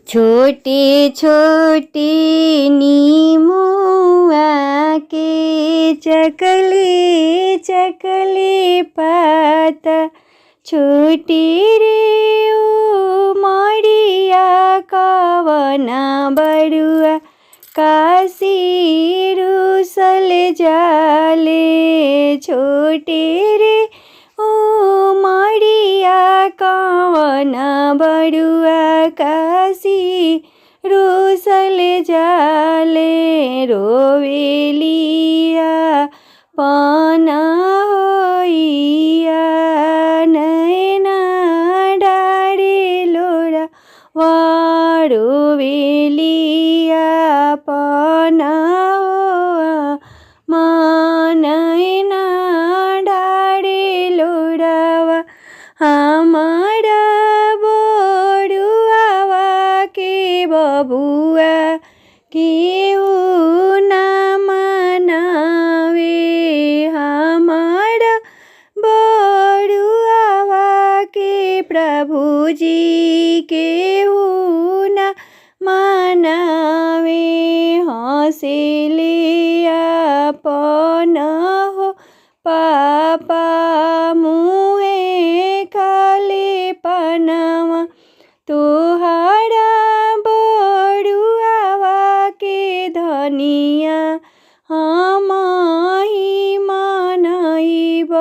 छोटे छोटे नीमुआ के चकले चकले पाता, छोटे रे ओ मड़िया कवना बड़ुआ काशी रुसल जाले। छोटे रे ओ मड़िया कवना बड़ुआ काशी रुसल जाले। रोवेलिया पाना होइया नैना डारे लोरा रोवेलिया पाना होआ नैना डारे लोरावा। हमारा बड़ुआवा के बबुआ केहू ना मनावे। हमारा बड़ुआवा के प्रभुजी केहू ना मनावे। हँसेले अपन हो पापा मुहे खाले पनावा, तोहरा बड़ुआवा के धनिया हमही मनइब।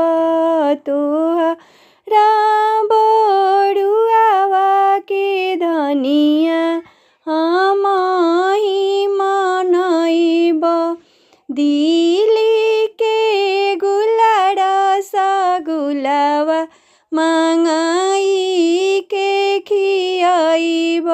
तोहरा बड़ुआवा के धनिया हमही मनइब। दिली के गुलाड़ा सा गुलावा मांगाई के खियाइब।